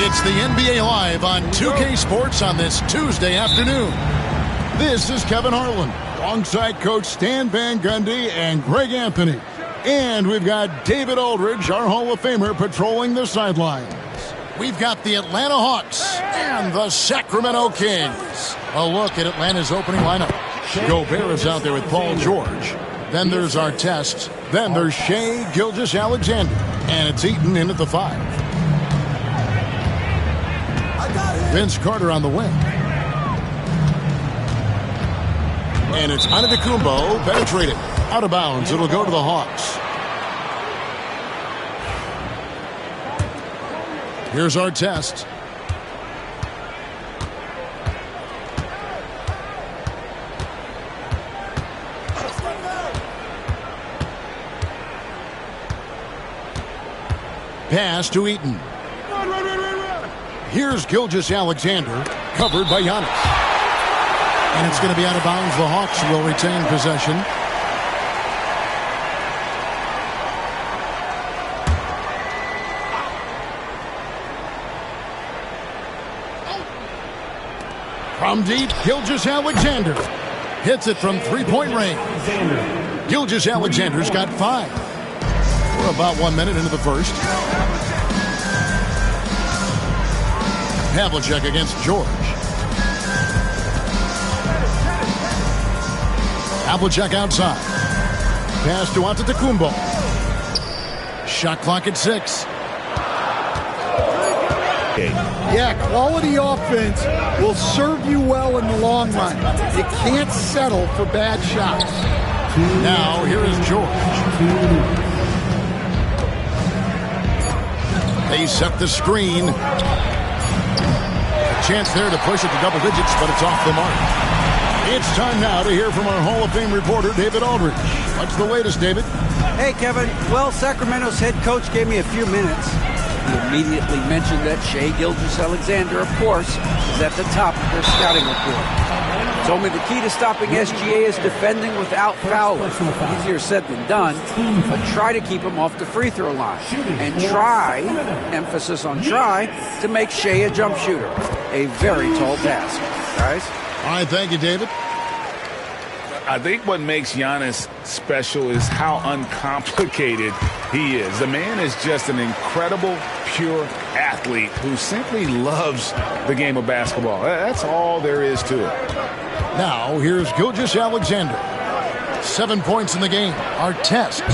It's the NBA Live on 2K Sports on this Tuesday afternoon. This is Kevin Harlan, alongside Coach Stan Van Gundy and Greg Anthony. And we've got David Aldridge, our Hall of Famer, patrolling the sidelines. We've got the Atlanta Hawks and the Sacramento Kings. A look at Atlanta's opening lineup. Gobert is out there with Paul George. Then there's Artest. Then there's Shai Gilgeous-Alexander. And it's Eaton in at the 5. Vince Carter on the wing. And it's Antetokounmpo, penetrated. Out of bounds. It'll go to the Hawks. Here's Artest. Pass to Eaton. Here's Gilgeous-Alexander, covered by Giannis. And it's going to be out of bounds. The Hawks will retain possession. From deep, Gilgeous-Alexander hits it from three-point range. Gilgeous-Alexander's got 5. We're about 1 minute into the first. Havlicek against George. Havlicek outside. Pass to Antetokounmpo. Shot clock at 6. Yeah, quality offense will serve you well in the long run. You can't settle for bad shots. Now, here is George. They set the screen. A chance there to push it to double digits, but it's off the mark. It's time now to hear from our Hall of Fame reporter, David Aldridge. What's the latest, David? Hey, Kevin. Well, Sacramento's head coach gave me a few minutes. He immediately mentioned that Shai Gilgeous-Alexander, of course, is at the top of their scouting report. Told me the key to stopping SGA is defending without fouling. Easier said than done, but try to keep him off the free throw line. And try, emphasis on try, to make Shai a jump shooter. A very tall task. Guys? All right, thank you, David. I think what makes Giannis special is how uncomplicated he is. The man is just an incredible, pure athlete who simply loves the game of basketball. That's all there is to it. Now, here's Gilgeous-Alexander. 7 points in the game. Artest.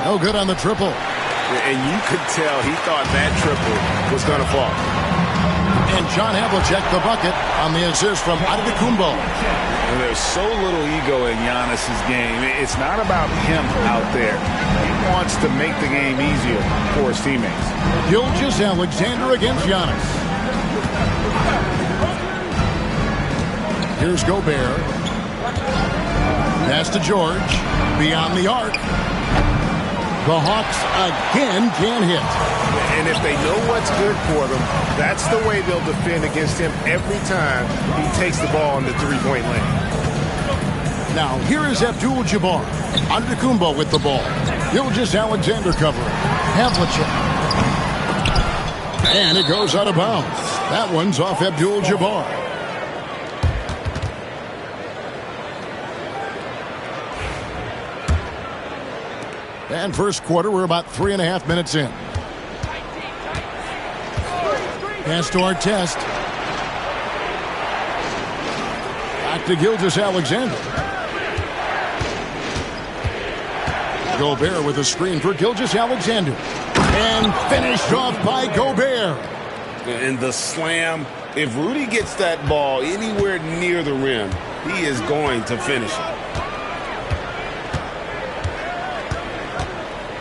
No good on the triple. And you could tell he thought that triple was going to fall. And John Havlicek the bucket on the assist from Antetokounmpo. And there's so little ego in Giannis's game. It's not about him out there. He wants to make the game easier for his teammates. Gilgeous-Alexander against Giannis. Here's Gobert. Pass to George. Beyond the arc. The Hawks again can't hit. And if they know what's good for them, that's the way they'll defend against him every time he takes the ball in the three-point lane. Now, here is Abdul-Jabbar. Antetokounmpo with the ball. Gilgeous-Alexander covering. Havlicek. And it goes out of bounds. That one's off Abdul-Jabbar. And first quarter, we're about 3.5 minutes in. Pass to Artest. Back to Gilgeous-Alexander. Gobert with a screen for Gilgeous-Alexander. And finished off by Gobert. And the slam. If Rudy gets that ball anywhere near the rim, he is going to finish it.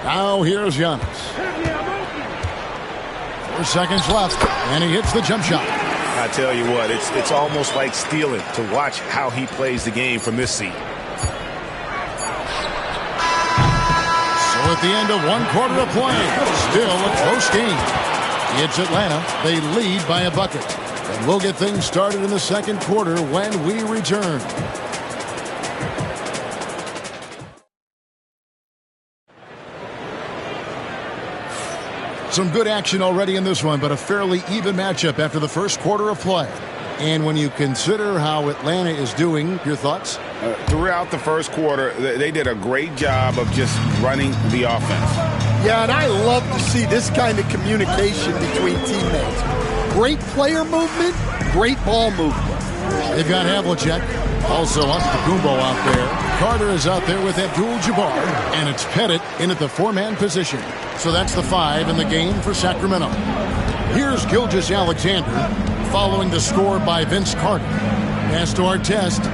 Now here's Giannis. 4 seconds left, and he hits the jump shot. I tell you what, it's almost like stealing to watch how he plays the game from this seat. So at the end of 1 quarter of play, still a close game. It's Atlanta. They lead by a bucket. And we'll get things started in the second quarter when we return. Some good action already in this one, but a fairly even matchup after the first quarter of play. And when you consider how Atlanta is doing, your thoughts? Throughout the first quarter, they did a great job of just running the offense. Yeah, and I love to see this kind of communication between teammates. Great player movement, great ball movement. They've got Havlicek, also Antetokounmpo out there. Carter is out there with Abdul-Jabbar, and it's Pettit in at the 4-man position. So that's the 5 in the game for Sacramento. Here's Gilgeous-Alexander following the score by Vince Carter. Pass to Artest.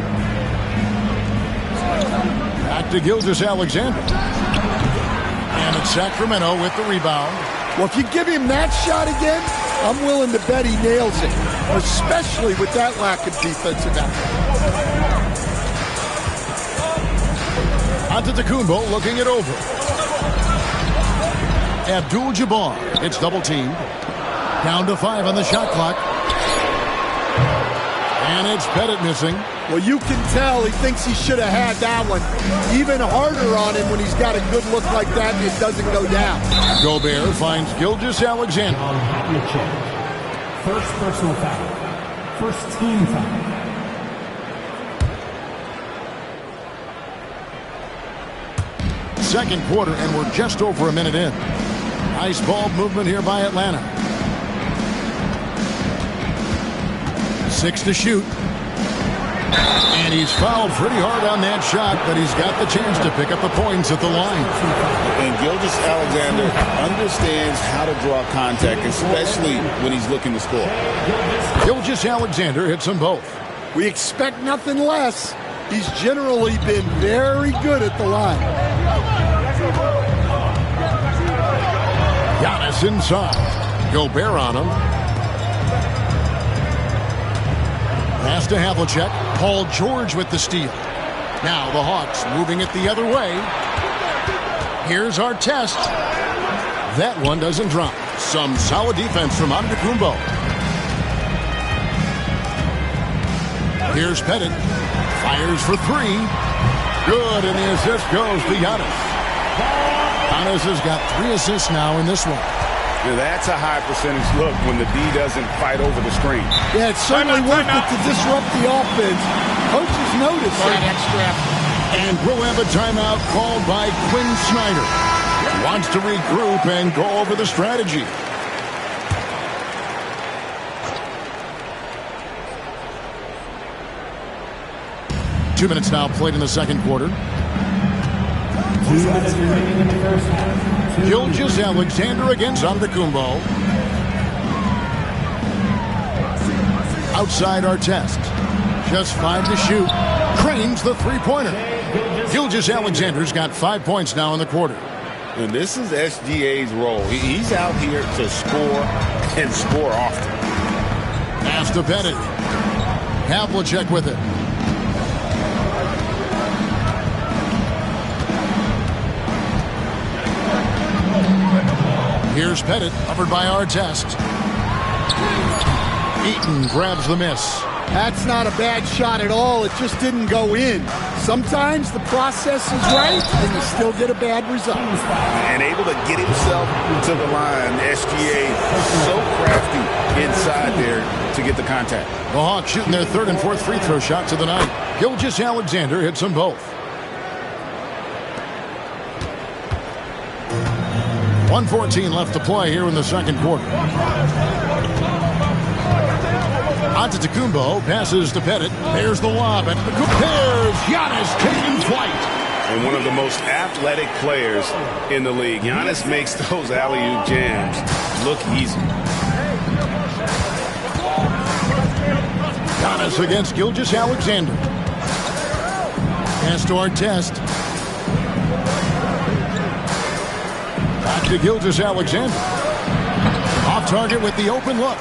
Back to Gilgeous-Alexander. And it's Sacramento with the rebound. Well, if you give him that shot again, I'm willing to bet he nails it, especially with that lack of defensive effort. Antetokounmpo looking it over. Abdul-Jabbar. It's double-teamed. Down to 5 on the shot clock. And it's Pettit missing. Well, you can tell he thinks he should have had that one. Even harder on him when he's got a good look like that and it doesn't go down. Gobert finds Gilgeous-Alexander. First personal foul. First team foul. Second quarter, and we're just over a minute in. Nice ball movement here by Atlanta. 6 to shoot. And he's fouled pretty hard on that shot, but he's got the chance to pick up the points at the line. And Gilgeous-Alexander understands how to draw contact, especially when he's looking to score. Gilgeous-Alexander hits them both. We expect nothing less. He's generally been very good at the line. Giannis inside. Gobert on him. Pass to Havlicek. Paul George with the steal. Now the Hawks moving it the other way. Here's Artest. That one doesn't drop. Some solid defense from Antetokounmpo. Here's Pettit. Fires for 3. Good, and the assist goes to Giannis. Giannis has got 3 assists now in this one. Yeah, that's a high percentage look when the D doesn't fight over the screen. Yeah, it's certainly worth it to disrupt the offense. Coaches notice that extra effort. And we'll have a timeout called by Quinn Snyder. Wants to regroup and go over the strategy. Two minutes now played in the second quarter. 2 minutes remaining in the first half. Gilgeous-Alexander against Antetokounmpo. Outside Artest. Just 5 to shoot. Cranes the three-pointer. Gilgeous-Alexander's got 5 points now in the quarter. And this is SGA's role. He's out here to score and score often. Pass to Pettit. Havlicek with it. Here's Pettit, covered by Artest. Eaton grabs the miss. That's not a bad shot at all. It just didn't go in. Sometimes the process is right, and you still get a bad result. And able to get himself to the line. SGA so crafty inside there to get the contact. The Hawks shooting their 3rd and 4th free throw shots of the night. Gilgeous-Alexander hits them both. 1:14 left to play here in the second quarter. Antetokounmpo passes to Pettit. There's the lob. And there's Giannis taking flight. And one of the most athletic players in the league. Giannis makes those alley-oop jams look easy. Giannis against Gilgeous-Alexander. Pass to Artest. Back to Gilgeous-Alexander. Off target with the open look.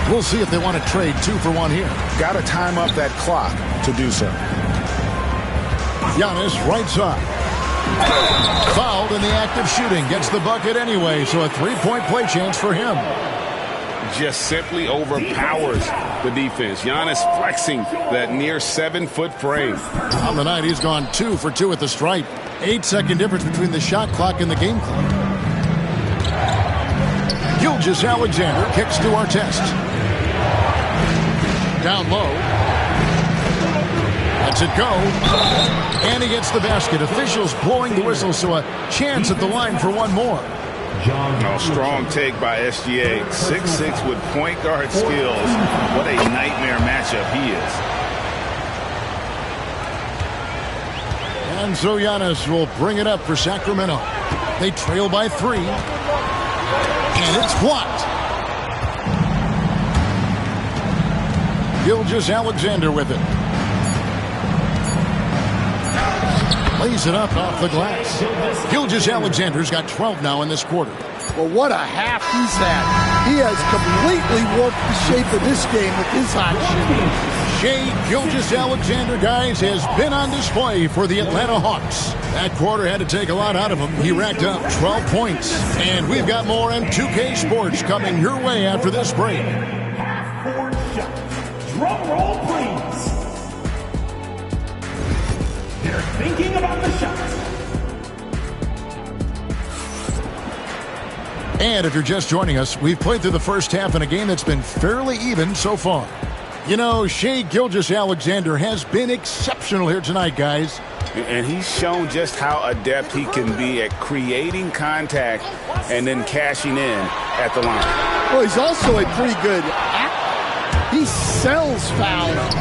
We'll see if they want to trade 2 for 1 here. Got to time up that clock to do so. Giannis right side. Fouled in the act of shooting. Gets the bucket anyway, so a 3-point play chance for him. Just simply overpowers the defense. Giannis flexing that near 7-foot frame. On the night, he's gone 2 for 2 at the stripe. 8-second difference between the shot clock and the game clock. Gilgeous-Alexander kicks to Artest. Down low. Lets it go. And he gets the basket. Officials blowing the whistle, so a chance at the line for one more. Strong take by SGA. 6'6" with point guard skills. What a nightmare matchup he is. And so Giannis will bring it up for Sacramento. They trail by 3. And it's blocked. Gilgeous-Alexander with it. Lays it up off the glass. Gilgeous-Alexander's got 12 now in this quarter. Well, what a half he's had. He has completely warped the shape of this game with his hot shooting. Shai Gilgeous-Alexander, guys, has been on display for the Atlanta Hawks. That quarter had to take a lot out of him. He racked up 12 points. And we've got more on 2K Sports coming your way after this break. Half-court shot. Drum roll, please. They're thinking about the shot. And if you're just joining us, we've played through the first half in a game that's been fairly even so far. You know, Shai Gilgeous-Alexander has been exceptional here tonight, guys. And he's shown just how adept he can be at creating contact and then cashing in at the line. Well, he's also a pretty good actor. He sells fouls